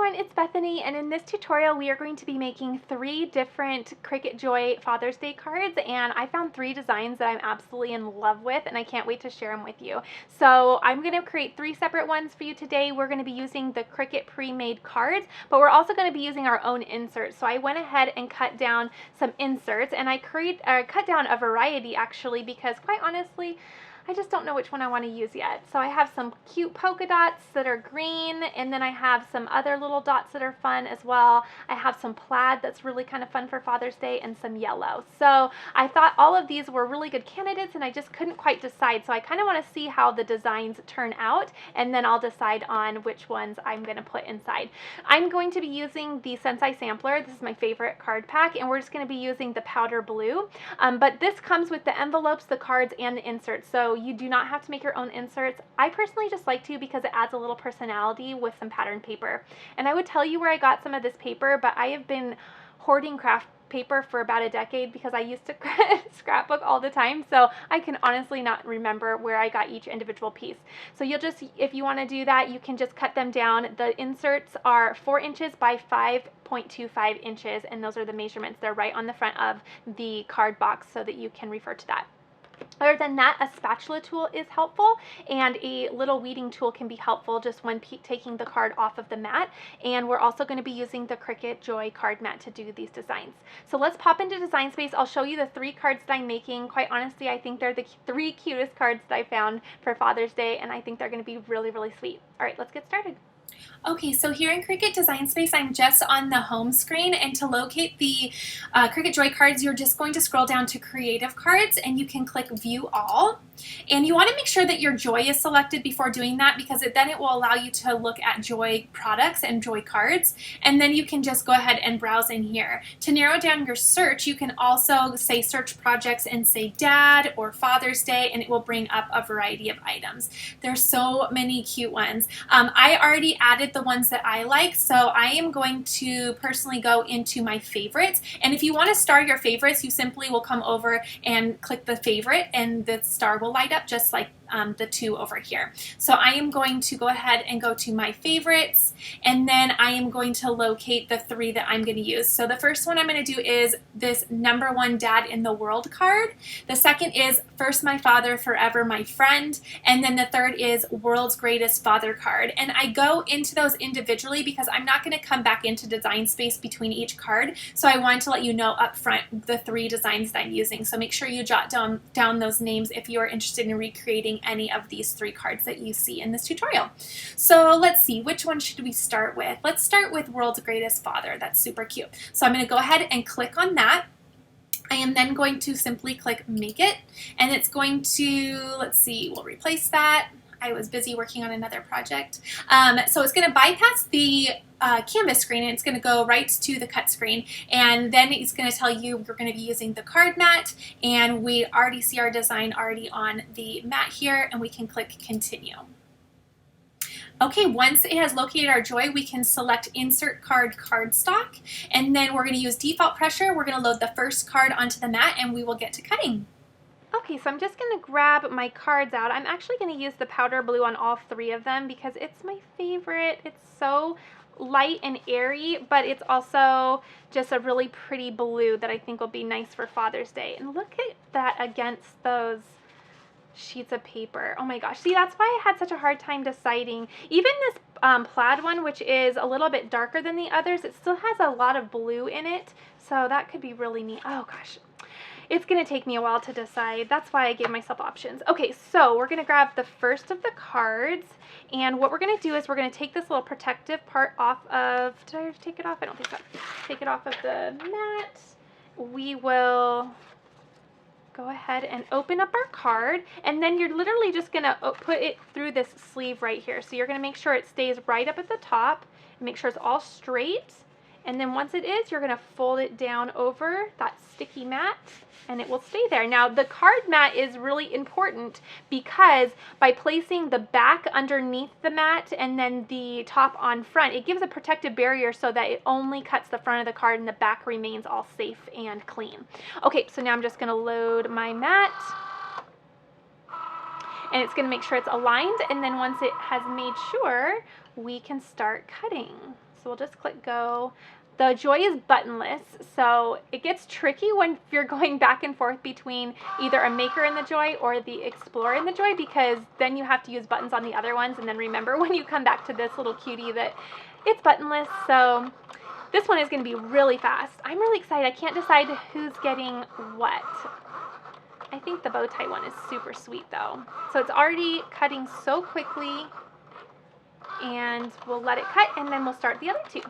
everyone, it's Bethany, and in this tutorial we are going to be making 3 different Cricut Joy Father's Day cards, and I found 3 designs that I'm absolutely in love with, and I can't wait to share them with you. So I'm going to create 3 separate ones for you today. We're going to be using the Cricut pre-made cards, but we're also going to be using our own inserts. So I went ahead and cut down some inserts, and I cut down a variety actually, because quite honestly, I just don't know which one I want to use yet. So I have some cute polka dots that are green, and then I have some other little dots that are fun as well. I have some plaid that's really kind of fun for Father's Day, and some yellow. So I thought all of these were really good candidates, and I just couldn't quite decide. So I kind of want to see how the designs turn out, and then I'll decide on which ones I'm going to put inside. I'm going to be using the Sensei Sampler. This is my favorite card pack, and we're just going to be using the powder blue. But this comes with the envelopes, the cards, and the inserts. So you do not have to make your own inserts. I personally just like to because it adds a little personality with some pattern paper. And I would tell you where I got some of this paper, but I have been hoarding craft paper for about a decade because I used to scrapbook all the time, so I can honestly not remember where I got each individual piece. So you'll just, if you want to do that, you can just cut them down. The inserts are 4 inches by 5.25 inches, and those are the measurements. They're right on the front of the card box so that you can refer to that. Other than that, a spatula tool is helpful, and a little weeding tool can be helpful just when taking the card off of the mat. And we're also going to be using the Cricut Joy card mat to do these designs. So let's pop into Design Space. I'll show you the 3 cards that I'm making. Quite honestly, I think they're the 3 cutest cards that I found for Father's Day, and I think they're going to be really, really sweet. All right, let's get started. Okay, so here in Cricut Design Space, I'm just on the home screen, and to locate the Cricut Joy cards, you're just going to scroll down to Creative Cards, and you can click View All. And you want to make sure that your Joy is selected before doing that, because then it will allow you to look at Joy products and Joy cards, and then you can just go ahead and browse in here. To narrow down your search, you can also say Search Projects and say Dad or Father's Day, and it will bring up a variety of items. There's so many cute ones. I already added the ones that I like, so I am going to personally go into my favorites. And if you want to star your favorites, you simply will come over and click the favorite, and the star will light up just like the 2 over here. So I am going to go ahead and go to my favorites, and then I am going to locate the 3 that I'm going to use. So the first one I'm going to do is this #1 Dad in the World card. The second is First My Father, Forever My Friend. And then the third is World's Greatest Father card. And I go into those individually because I'm not going to come back into Design Space between each card. So I wanted to let you know up front the 3 designs that I'm using. So make sure you jot down those names if you are interested in recreating any of these 3 cards that you see in this tutorial. So let's see, which one should we start with? Let's start with World's Greatest Father. That's super cute. So I'm going to go ahead and click on that. I am then going to simply click Make It, and it's going to, let's see, we'll replace that. I was busy working on another project. So it's going to bypass the canvas screen, and it's going to go right to the cut screen, and then it's going to tell you we're going to be using the card mat, and we already see our design already on the mat here, and we can click Continue. Okay, once it has located our Joy, we can select Insert Card Cardstock, and then we're going to use default pressure. We're going to load the first card onto the mat, and we will get to cutting. Okay, so I'm just going to grab my cards out. I'm actually going to use the powder blue on all 3 of them because it's my favorite. It's so light and airy, but it's also just a really pretty blue that I think will be nice for Father's Day. And look at that against those sheets of paper. Oh my gosh. See, that's why I had such a hard time deciding. Even this plaid one, which is a little bit darker than the others, it still has a lot of blue in it. So that could be really neat. Oh gosh. It's going to take me a while to decide. That's why I gave myself options. Okay, so we're going to grab the first of the cards, and what we're going to do is we're going to take this little protective part off of, did I take it off? I don't think so. Take it off of the mat. We will go ahead and open up our card, and then you're literally just going to put it through this sleeve right here. So you're going to make sure it stays right up at the top, and make sure it's all straight. And then once it is, you're going to fold it down over that sticky mat, and it will stay there. Now, the card mat is really important because by placing the back underneath the mat and then the top on front, it gives a protective barrier so that it only cuts the front of the card and the back remains all safe and clean. Okay, so now I'm just going to load my mat. and it's going to make sure it's aligned, and then once it has made sure, we can start cutting. So we'll just click go. The Joy is buttonless, so it gets tricky when you're going back and forth between either a Maker in the Joy or the Explorer in the Joy, because then you have to use buttons on the other ones, and then remember when you come back to this little cutie that it's buttonless. So this one is going to be really fast. I'm really excited. I can't decide who's getting what. I think the bow tie one is super sweet though. So it's already cutting so quickly, and we'll let it cut, and then we'll start the other two.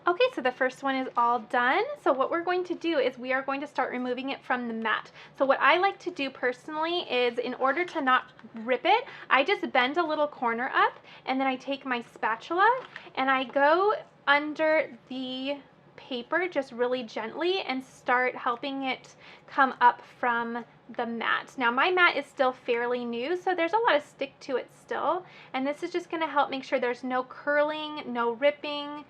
Okay, so the first one is all done. So what we're going to do is we are going to start removing it from the mat. So what I like to do personally is, in order to not rip it, I just bend a little corner up, and then I take my spatula and I go under the paper just really gently and start helping it come up from the mat. Now my mat is still fairly new, so there's a lot of stick to it still, and this is just going to help make sure there's no curling, no ripping.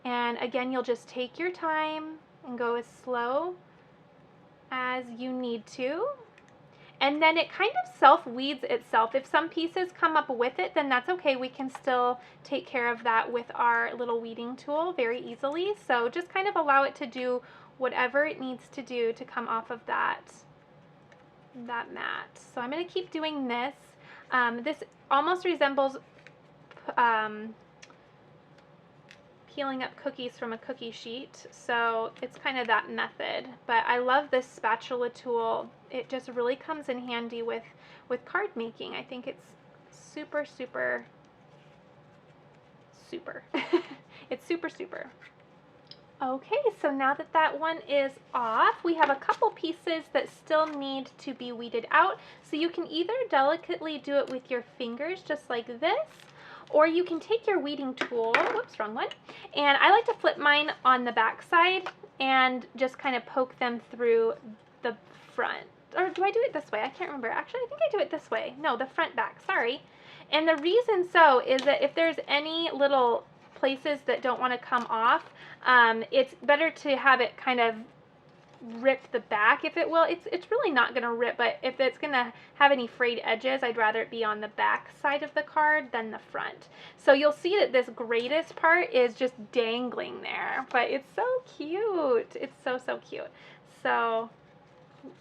And again, you'll just take your time and go as slow as you need to. And then it kind of self-weeds itself. If some pieces come up with it, then that's okay. We can still take care of that with our little weeding tool very easily. So just kind of allow it to do whatever it needs to do to come off of that mat. So I'm going to keep doing this. This almost resembles peeling up cookies from a cookie sheet, so it's kind of that method. But I love this spatula tool. It just really comes in handy with card making. I think it's super, super, super. It's super, super. Okay, so now that that one is off, we have a couple pieces that still need to be weeded out. So you can either delicately do it with your fingers, just like this, or you can take your weeding tool, whoops, wrong one, and I like to flip mine on the back side and just kind of poke them through the front. Or do I do it this way? I can't remember. Actually, I think I do it this way. No, the front back, sorry. And the reason so is that if there's any little places that don't want to come off, it's better to have it kind of rip the back, if it will. It's really not going to rip, but if it's going to have any frayed edges, I'd rather it be on the back side of the card than the front. So you'll see that this greatest part is just dangling there, but it's so cute. It's so, so cute. So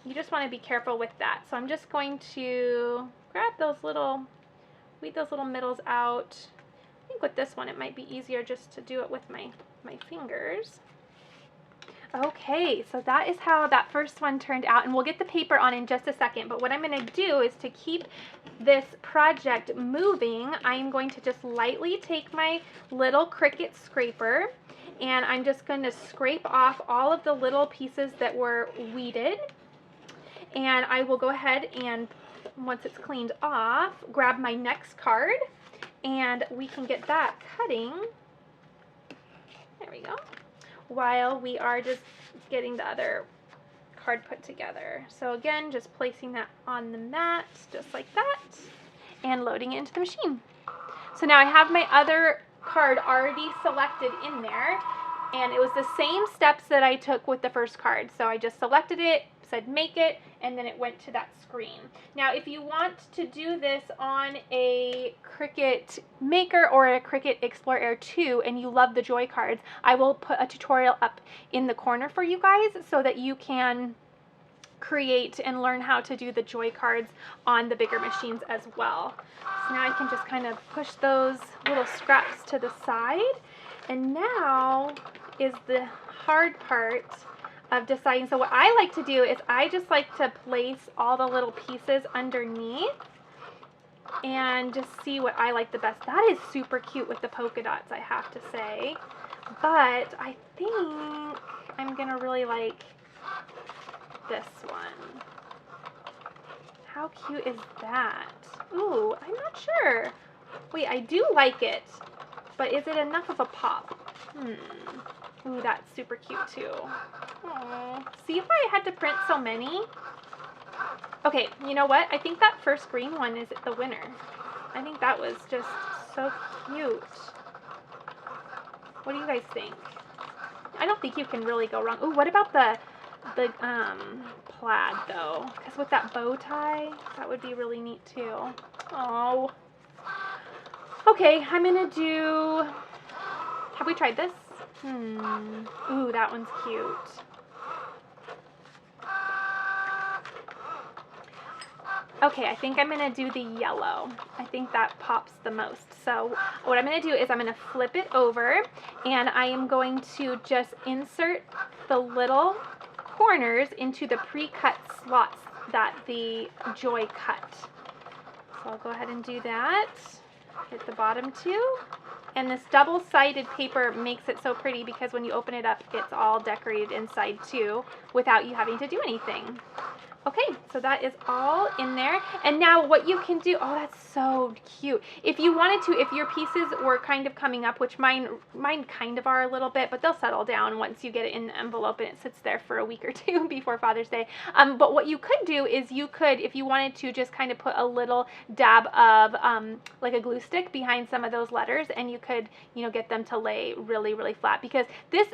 you just want to be careful with that. So I'm just going to grab those little, weed those little middles out. I think with this one it might be easier just to do it with my fingers. Okay, so that is how that first one turned out, and we'll get the paper on in just a second, but what I'm going to do is, to keep this project moving, I'm going to just lightly take my little Cricut scraper, and I'm just going to scrape off all of the little pieces that were weeded, and I will go ahead and, once it's cleaned off, grab my next card, and we can get that cutting. There we go. While we are just getting the other card put together. So again, just placing that on the mat, just like that, and loading it into the machine. So now I have my other card already selected in there, and it was the same steps that I took with the first card. So I just selected it, said make it, and then it went to that screen. Now if you want to do this on a Cricut Maker or a Cricut Explorer Air 2 and you love the Joy cards, I will put a tutorial up in the corner for you guys so that you can create and learn how to do the Joy cards on the bigger machines as well. So now I can just kind of push those little scraps to the side, and now is the hard part of deciding. So what I like to do is I just like to place all the little pieces underneath and just see what I like the best. That is super cute with the polka dots, I have to say, but I think I'm gonna really like this one. How cute is that? Ooh, I'm not sure. Wait, I do like it, but is it enough of a pop? Ooh, that's super cute too. Aww. See, if I had to print so many. Okay, you know what? I think that first green one is the winner. I think that was just so cute. What do you guys think? I don't think you can really go wrong. Ooh, what about the plaid though, because with that bow tie, that would be really neat too. Oh. Okay, I'm gonna do, have we tried this? Ooh, that one's cute. Okay, I think I'm gonna do the yellow. I think that pops the most. So what I'm gonna do is I'm gonna flip it over and I am going to just insert the little corners into the pre-cut slots that the Joy cut. So I'll go ahead and do that. Hit the bottom two. And this double-sided paper makes it so pretty because when you open it up, it's all decorated inside too without you having to do anything. Okay, so that is all in there. And now what you can do, oh, that's so cute. If you wanted to, if your pieces were kind of coming up, which mine kind of are a little bit, but they'll settle down once you get it in the envelope and it sits there for a week or two before Father's Day. But what you could do is you could, if you wanted to, just kind of put a little dab of like a glue stick behind some of those letters, and you could, you know, get them to lay really, really flat, because this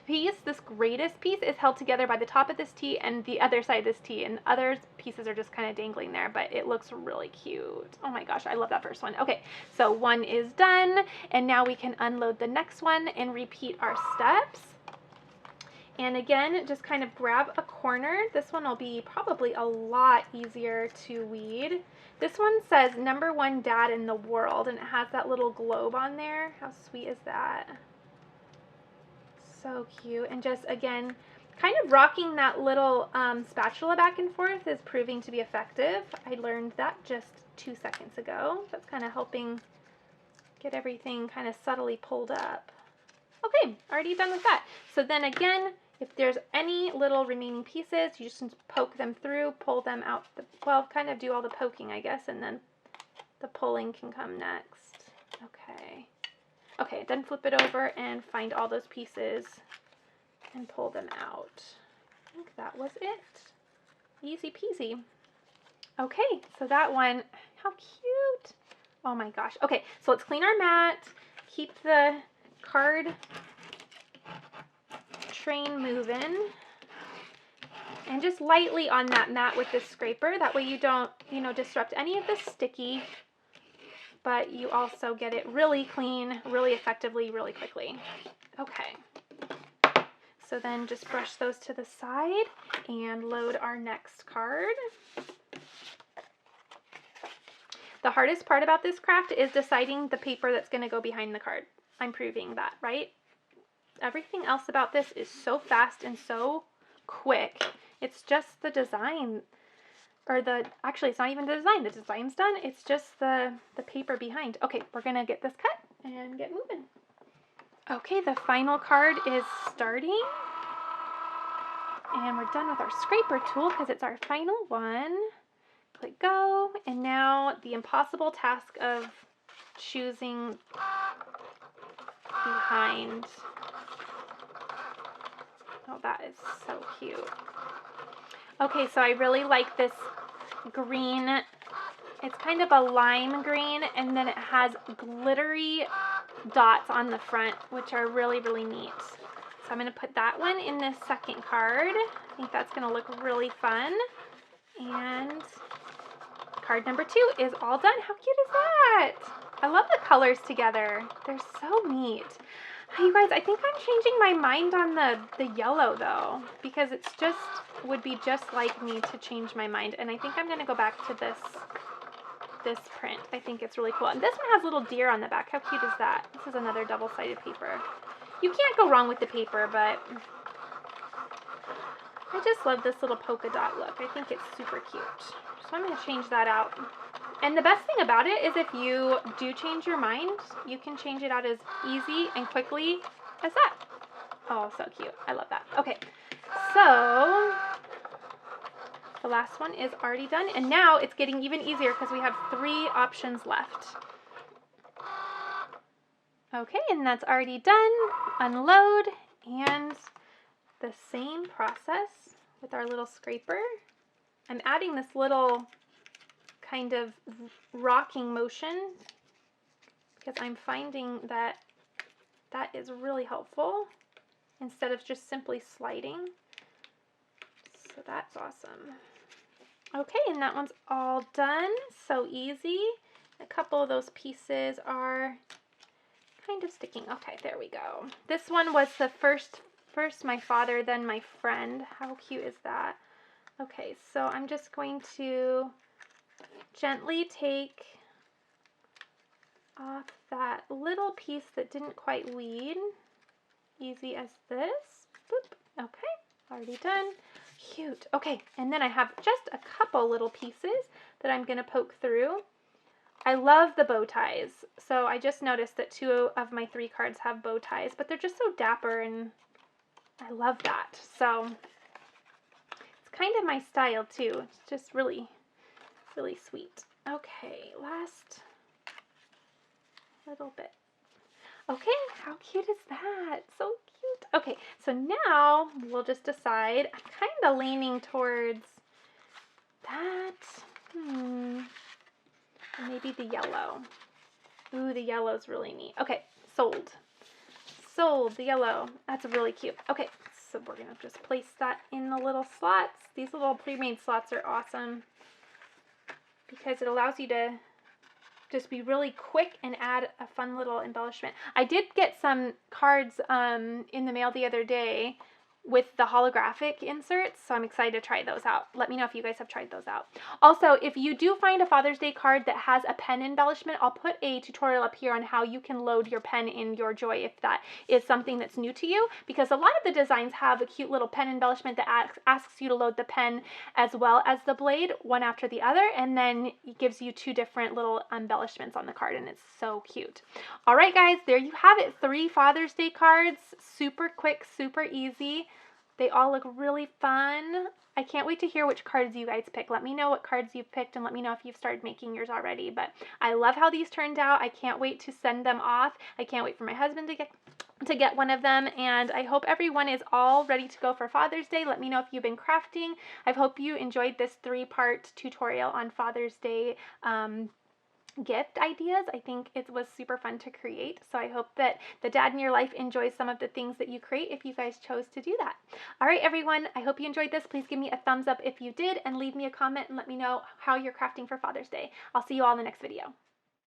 piece, this greatest piece, is held together by the top of this T and the other side of this T, and other pieces are just kind of dangling there, but it looks really cute. Oh my gosh, I love that first one. Okay, so one is done, and now we can unload the next one and repeat our steps. And again, just kind of grab a corner. This one will be probably a lot easier to weed. This one says #1 dad in the world, and it has that little globe on there. How sweet is that? So cute. And just, again, kind of rocking that little spatula back and forth is proving to be effective. I learned that just 2 seconds ago. That's kind of helping get everything kind of subtly pulled up. Okay, already done with that. So then again, if there's any little remaining pieces, you just poke them through, pull them out, well, kind of do all the poking, I guess, and then the pulling can come next. Okay. Okay, then flip it over and find all those pieces and pull them out. I think that was it. Easy peasy. Okay, so that one, how cute. Oh my gosh. Okay, so let's clean our mat, keep the card train moving, and just lightly on that mat with this scraper. That way you don't, you know, disrupt any of the sticky, but you also get it really clean, really effectively, really quickly. Okay. So then just brush those to the side and load our next card. The hardest part about this craft is deciding the paper that's going to go behind the card. I'm proving that, right? Everything else about this is so fast and so quick. It's just the design, or actually it's not even the design. The design's done. It's just the paper behind. Okay, we're going to get this cut and get moving. Okay, the final card is starting. And we're done with our scraper tool because it's our final one. Click go. And now the impossible task of choosing behind. Oh, that is so cute. Okay, so I really like this green. It's kind of a lime green, and then it has glittery dots on the front, which are really, really neat. So I'm going to put that one in this second card. I think that's going to look really fun. And card number 2 is all done. How cute is that? I love the colors together. They're so neat. You guys, I think I'm changing my mind on the yellow though, because it's just, would be just like me to change my mind. And I think I'm going to go back to this print. I think it's really cool. And this one has little deer on the back. How cute is that? This is another double-sided paper. You can't go wrong with the paper, but I just love this little polka dot look. I think it's super cute. So I'm going to change that out. And the best thing about it is if you do change your mind, you can change it out as easy and quickly as that. Oh, so cute. I love that. Okay, so the last one is already done. And now it's getting even easier because we have 3 options left. Okay, and that's already done. Unload, and the same process with our little scraper. I'm adding this little kind of rocking motion because I'm finding that that is really helpful instead of just simply sliding. So that's awesome. Okay, and that one's all done. So easy. A couple of those pieces are kind of sticking. Okay, there we go. This one was the first my father, then my friend. How cute is that? Okay, so I'm just going to gently take off that little piece that didn't quite lead. Easy as this. Boop. Okay, already done. Cute. Okay, and then I have just a couple little pieces that I'm going to poke through. I love the bow ties. So I just noticed that 2 of my 3 cards have bow ties, but they're just so dapper and I love that. So it's kind of my style too. It's just really, really sweet. Okay, last little bit. Okay, how cute is that? So cute. Okay, so now we'll just decide. I'm kind of leaning towards that. Maybe the yellow. Ooh, the yellow's really neat. Okay, sold. Sold, the yellow. That's really cute. Okay, so we're going to just place that in the little slots. These little pre-made slots are awesome because it allows you to just be really quick and add a fun little embellishment. I did get some cards in the mail the other day with the holographic inserts, so I'm excited to try those out. Let me know if you guys have tried those out. Also, if you do find a Father's Day card that has a pen embellishment, I'll put a tutorial up here on how you can load your pen in your Joy if that is something that's new to you, because a lot of the designs have a cute little pen embellishment that asks you to load the pen as well as the blade, one after the other, and then it gives you 2 different little embellishments on the card, and it's so cute. All right, guys, there you have it. 3 Father's Day cards, super quick, super easy. They all look really fun. I can't wait to hear which cards you guys pick. Let me know what cards you've picked and let me know if you've started making yours already. But I love how these turned out. I can't wait to send them off. I can't wait for my husband to get one of them, and I hope everyone is all ready to go for Father's Day. Let me know if you've been crafting. I hope you enjoyed this 3-part tutorial on Father's Day gift ideas. I think it was super fun to create, so I hope that the dad in your life enjoys some of the things that you create if you guys chose to do that. All right, everyone, I hope you enjoyed this. Please give me a thumbs up if you did, and leave me a comment and let me know how you're crafting for Father's Day. I'll see you all in the next video.